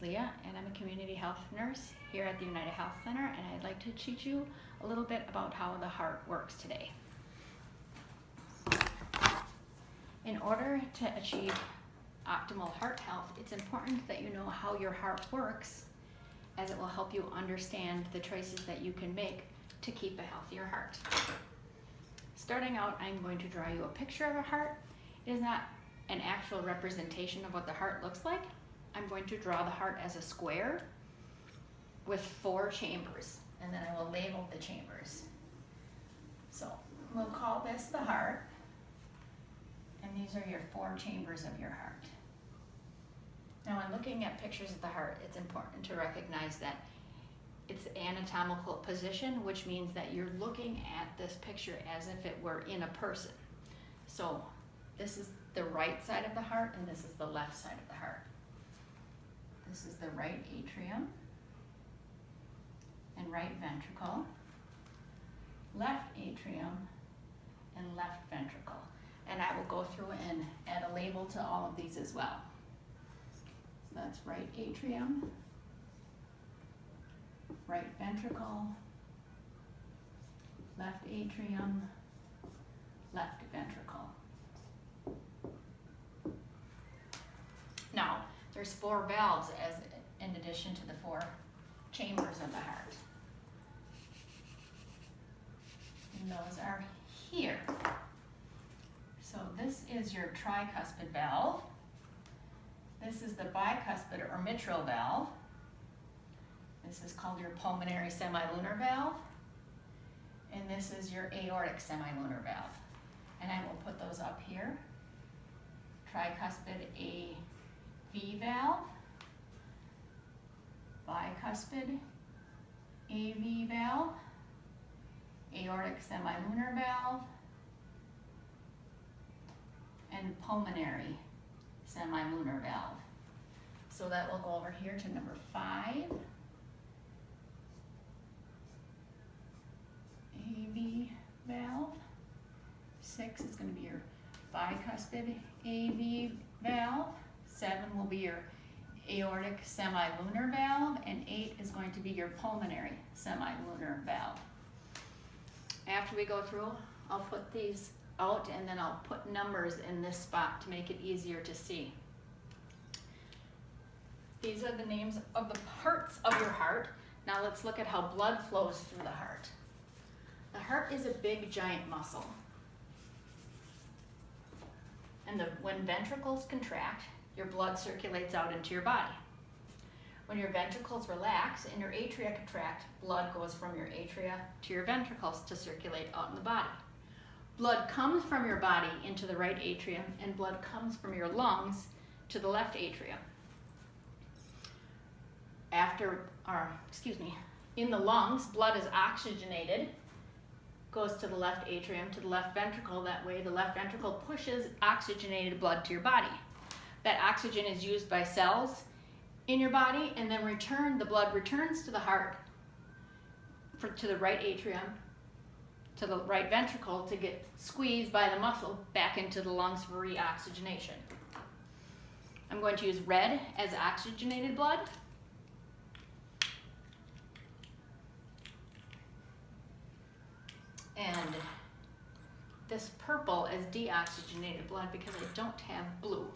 Leah, and I'm a community health nurse here at the United Health Center, and I'd like to teach you a little bit about how the heart works today. In order to achieve optimal heart health, it's important that you know how your heart works, as it will help you understand the choices that you can make to keep a healthier heart. Starting out, I'm going to draw you a picture of a heart. It is not an actual representation of what the heart looks like. I'm going to draw the heart as a square with 4 chambers, and then I will label the chambers. So we'll call this the heart, and these are your 4 chambers of your heart. Now, when looking at pictures of the heart, it's important to recognize that it's anatomical position, which means that you're looking at this picture as if it were in a person. So this is the right side of the heart, and this is the left side of the heart. This is the right atrium and right ventricle, left atrium and left ventricle. And I will go through and add a label to all of these as well. So that's right atrium, right ventricle, left atrium, left ventricle. Now, there's 4 valves in addition to the 4 chambers of the heart. And those are here. So this is your tricuspid valve. This is the bicuspid or mitral valve. This is called your pulmonary semilunar valve. And this is your aortic semilunar valve. And I will put those up here. Tricuspid AV valve, bicuspid AV valve, aortic semilunar valve, and pulmonary semilunar valve. So that will go over here to number 5. AV valve. 6 is going to be your bicuspid AV valve. 7 will be your aortic semilunar valve, and 8 is going to be your pulmonary semilunar valve. After we go through, I'll put these out, and then I'll put numbers in this spot to make it easier to see. These are the names of the parts of your heart. Now let's look at how blood flows through the heart. The heart is a big, giant muscle. And when ventricles contract, your blood circulates out into your body. When your ventricles relax and your atria contract, blood goes from your atria to your ventricles to circulate out in the body. Blood comes from your body into the right atrium, and blood comes from your lungs to the left atrium. In the lungs, blood is oxygenated, goes to the left atrium, to the left ventricle. That way the left ventricle pushes oxygenated blood to your body. That oxygen is used by cells in your body, and then the blood returns to the heart, to the right atrium, to the right ventricle to get squeezed by the muscle back into the lungs for reoxygenation. I'm going to use red as oxygenated blood. And this purple is deoxygenated blood because I don't have blue.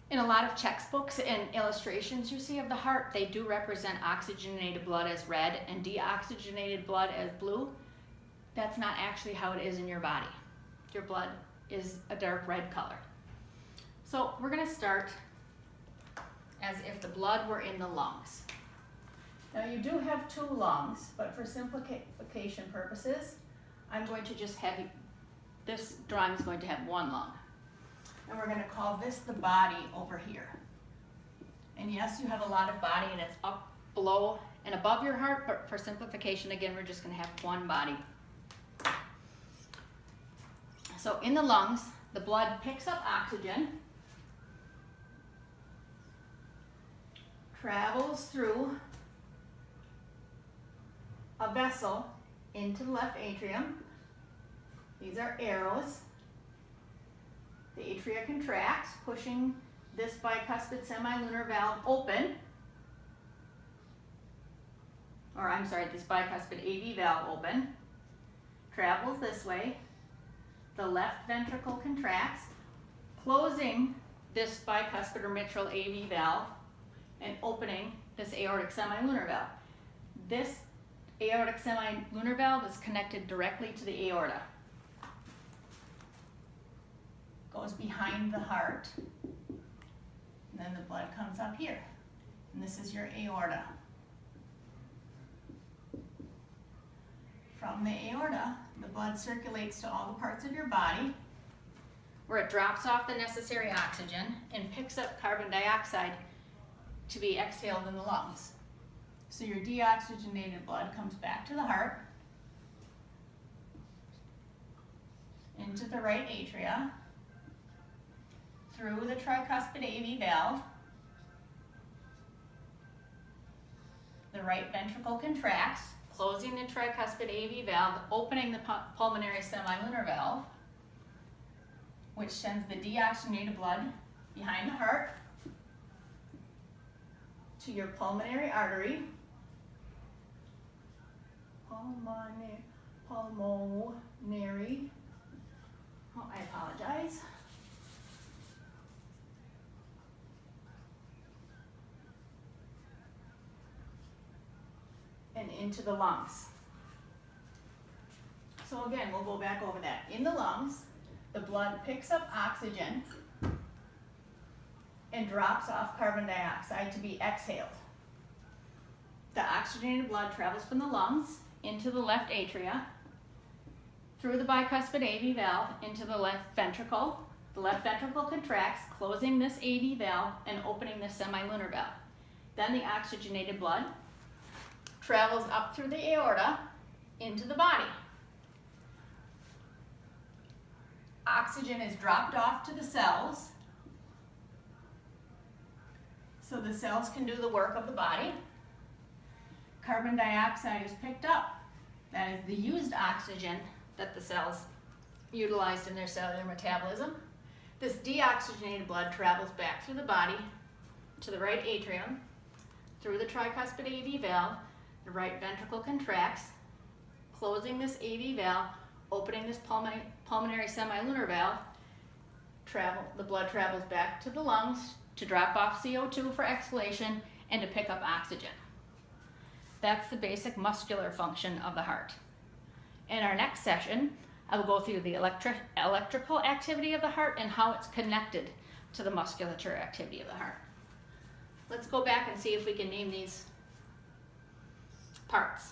In a lot of textbooks and illustrations you see of the heart, they do represent oxygenated blood as red and deoxygenated blood as blue. That's not actually how it is in your body. Your blood is a dark red color. So we're going to start as if the blood were in the lungs. Now you do have 2 lungs, but for simplification purposes, I'm going to just have this drawing is going to have 1 lung. And we're going to call this the body over here. And yes, you have a lot of body, and it's up, below, and above your heart, but for simplification, again, we're just going to have 1 body. So in the lungs, the blood picks up oxygen, travels through a vessel into the left atrium. These are arrows. The atria contracts, pushing this bicuspid semilunar valve open, or I'm sorry, this bicuspid AV valve open, travels this way, the left ventricle contracts, closing this bicuspid or mitral AV valve and opening this aortic semilunar valve. This aortic semilunar valve is connected directly to the aorta. Goes behind the heart, and then the blood comes up here. And this is your aorta. From the aorta, the blood circulates to all the parts of your body, where it drops off the necessary oxygen and picks up carbon dioxide to be exhaled in the lungs. So your deoxygenated blood comes back to the heart, into the right atria, through the tricuspid AV valve. The right ventricle contracts, closing the tricuspid AV valve, opening the pulmonary semilunar valve, which sends the deoxygenated blood behind the heart to your pulmonary artery, pulmonary, oh, I apologize, and into the lungs. So again, we'll go back over that. In the lungs, the blood picks up oxygen and drops off carbon dioxide to be exhaled. The oxygenated blood travels from the lungs into the left atria, through the bicuspid AV valve into the left ventricle. The left ventricle contracts, closing this AV valve and opening the semilunar valve. Then the oxygenated blood travels up through the aorta into the body. Oxygen is dropped off to the cells, so the cells can do the work of the body. Carbon dioxide is picked up. That is the used oxygen that the cells utilized in their cellular metabolism. This deoxygenated blood travels back through the body to the right atrium, through the tricuspid AV valve. The right ventricle contracts, closing this AV valve, opening this pulmonary semilunar valve. The blood travels back to the lungs to drop off CO2 for exhalation and to pick up oxygen. That's the basic muscular function of the heart. In our next session, I will go through the electrical activity of the heart and how it's connected to the musculature activity of the heart. Let's go back and see if we can name these parts.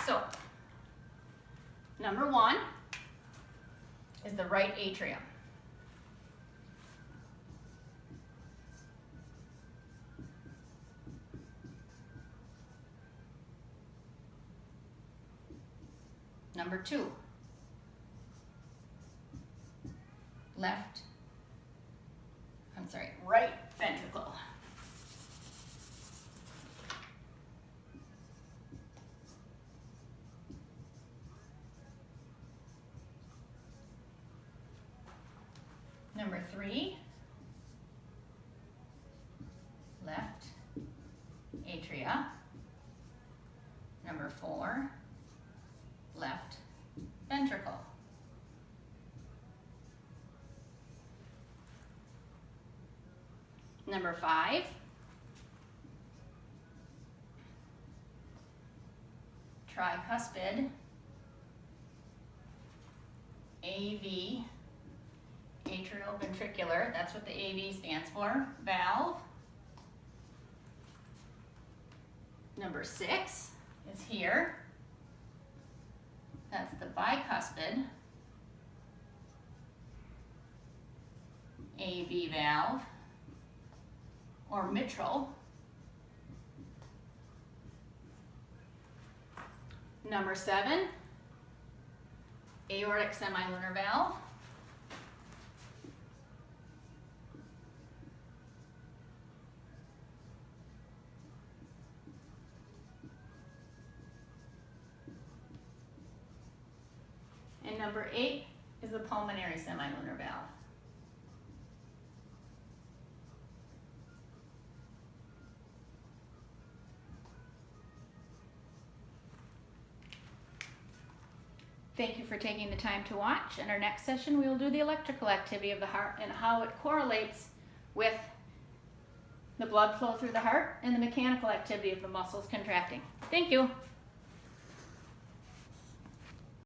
So, number one is the right atrium. Number two, right ventricle. Number three, left atria. Number four, left ventricle. Number five, tricuspid AV, atrioventricular, that's what the AV stands for, valve. Number six is here. That's the bicuspid AV valve, or mitral. Number seven, aortic semilunar valve. And number eight is the pulmonary semilunar valve. Thank you for taking the time to watch. In our next session, we will do the electrical activity of the heart and how it correlates with the blood flow through the heart and the mechanical activity of the muscles contracting. Thank you.